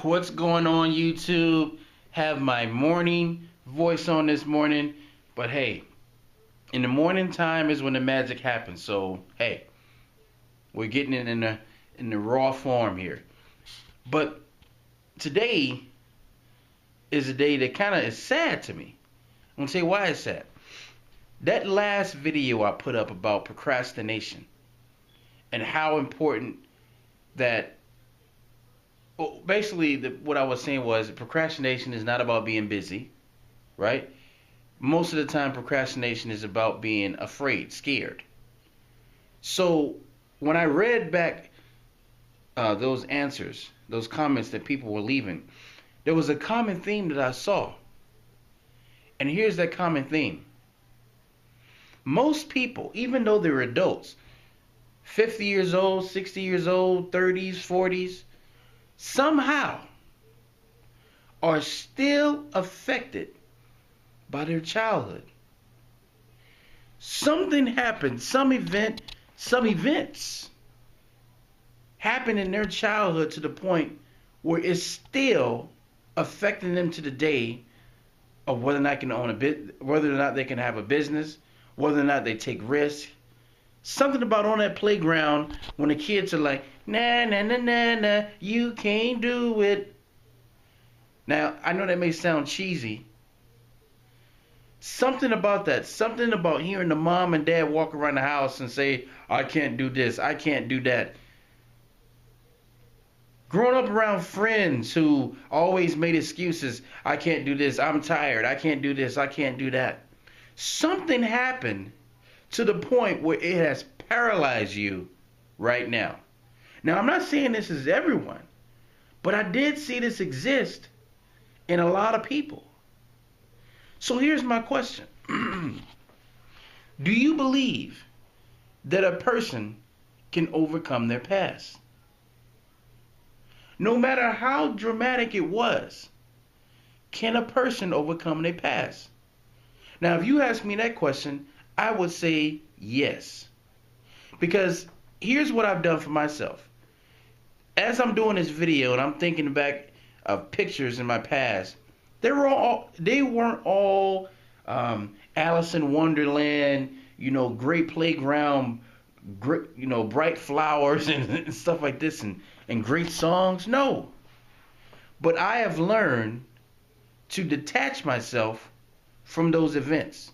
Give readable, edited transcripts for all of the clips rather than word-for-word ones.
What's going on, YouTube? Have my morning voice on this morning, but hey, in the morning time is when the magic happens. So hey, we're getting it in the raw form here. But today is a day that kind of is sad to me. I'm gonna say why it's sad. That last video I put up about procrastination and how important that. Well, basically, what I was saying was procrastination is not about being busy, right? Most of the time, procrastination is about being afraid, scared. So when I read back those answers, those comments that people were leaving, there was a common theme that I saw. And here's that common theme. Most people, even though they're adults, 50 years old, 60 years old, 30s, 40s, somehow are still affected by their childhood. Something happened, some events happened in their childhood to the point where it's still affecting them to the day of whether or not they can own whether or not they can have a business, whether or not they take risks. Something about on that playground when the kids are like, nah, nah, nah, nah, nah, you can't do it. Now, I know that may sound cheesy. Something about that, something about hearing the mom and dad walk around the house and say, I can't do this, I can't do that. Growing up around friends who always made excuses, I can't do this, I'm tired, I can't do this, I can't do that. Something happened to the point where it has paralyzed you right now. Now, I'm not saying this is everyone, but I did see this exist in a lot of people. So here's my question. Do you believe that a person can overcome their past? No matter how dramatic it was, can a person overcome their past? Now, if you ask me that question, I would say yes. Because here's what I've done for myself. As I'm doing this video and I'm thinking back of pictures in my past, they weren't all Alice in Wonderland, great playground, great, bright flowers and stuff like this and great songs. No. But I have learned to detach myself from those events.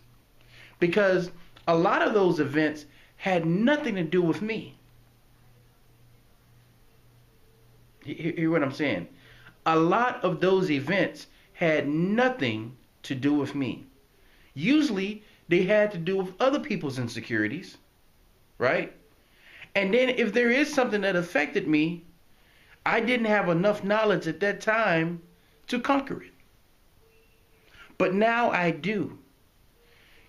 Because a lot of those events had nothing to do with me. Hear what I'm saying? A lot of those events had nothing to do with me. Usually, they had to do with other people's insecurities, right? And then if there is something that affected me, I didn't have enough knowledge at that time to conquer it. But now I do.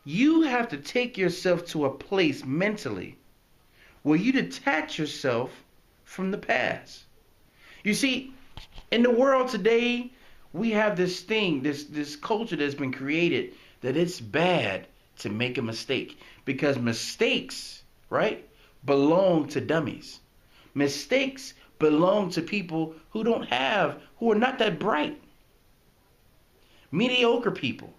You have to take yourself to a place mentally where you detach yourself from the past. You see, in the world today, we have this thing, this culture that's been created that it's bad to make a mistake because mistakes, right, belong to dummies. Mistakes belong to people who are not that bright. Mediocre people.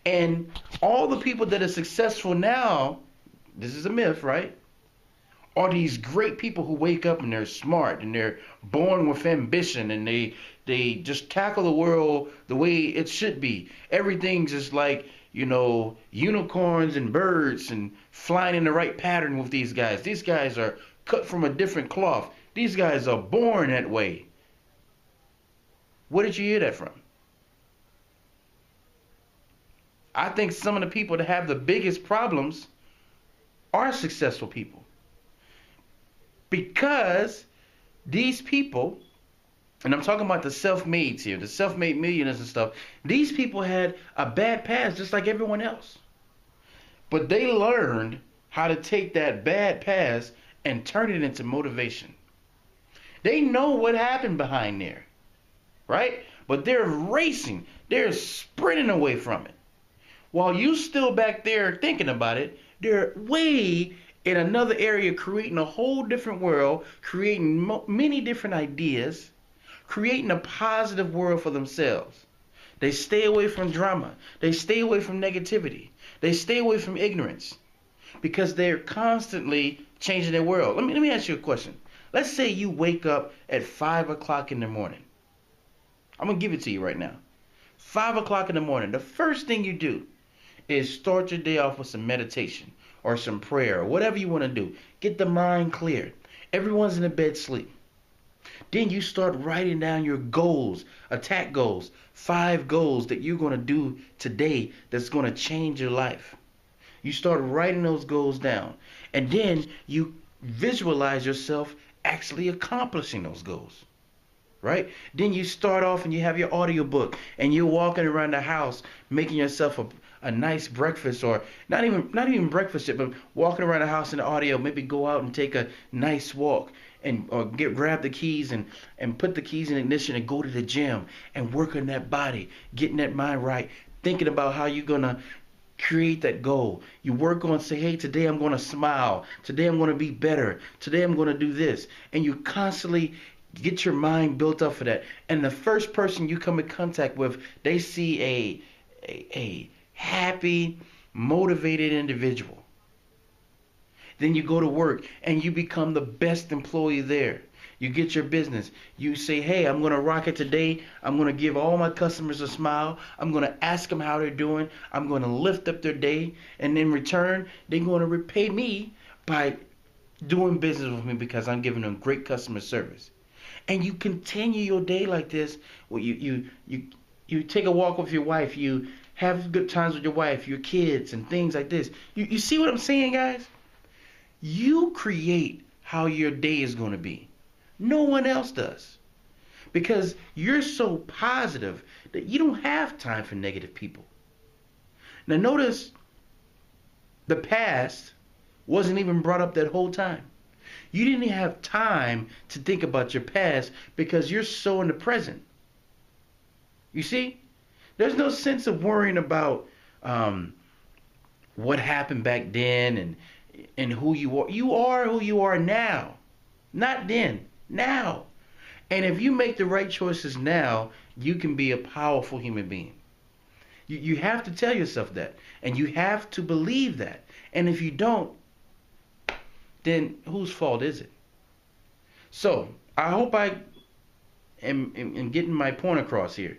And all the people that are successful now, this is a myth, right? Are these great people who wake up and they're smart and they're born with ambition and they just tackle the world the way it should be. Everything's just like, unicorns and birds and flying in the right pattern with these guys. These guys are cut from a different cloth. These guys are born that way. Where did you hear that from? I think some of the people that have the biggest problems are successful people. Because these people, and I'm talking about the self-mades here, the self-made millionaires and stuff, these people had a bad past just like everyone else. But they learned how to take that bad past and turn it into motivation. They know what happened behind there, right? But they're racing, they're sprinting away from it. While you still back there thinking about it, they're way in another area creating a whole different world, creating many different ideas, creating a positive world for themselves. They stay away from drama. They stay away from negativity. They stay away from ignorance because they're constantly changing their world. Let me ask you a question. Let's say you wake up at 5 o'clock in the morning. I'm going to give it to you right now. 5 o'clock in the morning. The first thing you do is start your day off with some meditation or some prayer or whatever you want to do. Get the mind cleared. Everyone's in the bed sleep. Then you start writing down your goals, attack goals, 5 goals that you're going to do today that's going to change your life. You start writing those goals down. And then you visualize yourself actually accomplishing those goals. Right? Then you start off and you have your audiobook and you're walking around the house making yourself a nice breakfast, or not even breakfast yet, but walking around the house in the audio, maybe go out and take a nice walk and or grab the keys and put the keys in ignition and go to the gym and work on that body, getting that mind right, thinking about how you're gonna create that goal. You work on, say, hey, today I'm gonna smile, today I'm gonna be better, today I'm gonna do this, and you constantly get your mind built up for that. And the first person you come in contact with, they see a happy, motivated individual. Then you go to work and you become the best employee there. You get your business. You say, hey, I'm going to rock it today. I'm going to give all my customers a smile. I'm going to ask them how they're doing. I'm going to lift up their day. And in return, they're going to repay me by doing business with me because I'm giving them great customer service. And you continue your day like this. Well, you take a walk with your wife. You have good times with your wife, your kids, and things like this. You see what I'm saying, guys? You create how your day is going to be. No one else does. Because you're so positive that you don't have time for negative people. Now notice, the past wasn't even brought up that whole time. You didn't have time to think about your past because you're so in the present. You see? There's no sense of worrying about what happened back then and who you are. You are who you are now. Not then. Now. And if you make the right choices now, you can be a powerful human being. You have to tell yourself that. And you have to believe that. And if you don't, then whose fault is it? So, I hope I am getting my point across here.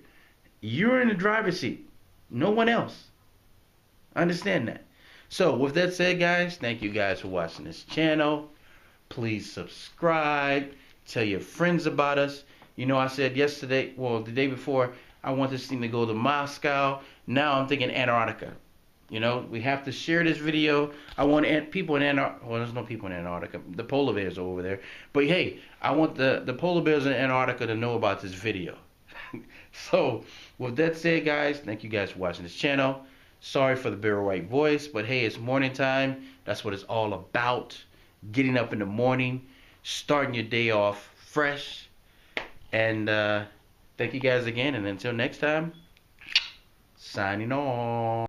You're in the driver's seat. No one else. Understand that. So, with that said, guys, thank you guys for watching this channel. Please subscribe. Tell your friends about us. You know, I said yesterday, well, the day before, I want this thing to go to Moscow. Now I'm thinking Antarctica. You know, we have to share this video. I want people in Antarctica. Well, there's no people in Antarctica. The polar bears are over there. But hey, I want the polar bears in Antarctica to know about this video. So, with that said, guys, thank you guys for watching this channel. Sorry for the bare white voice, but hey, it's morning time. That's what it's all about. Getting up in the morning, starting your day off fresh. And thank you guys again. And until next time, signing on.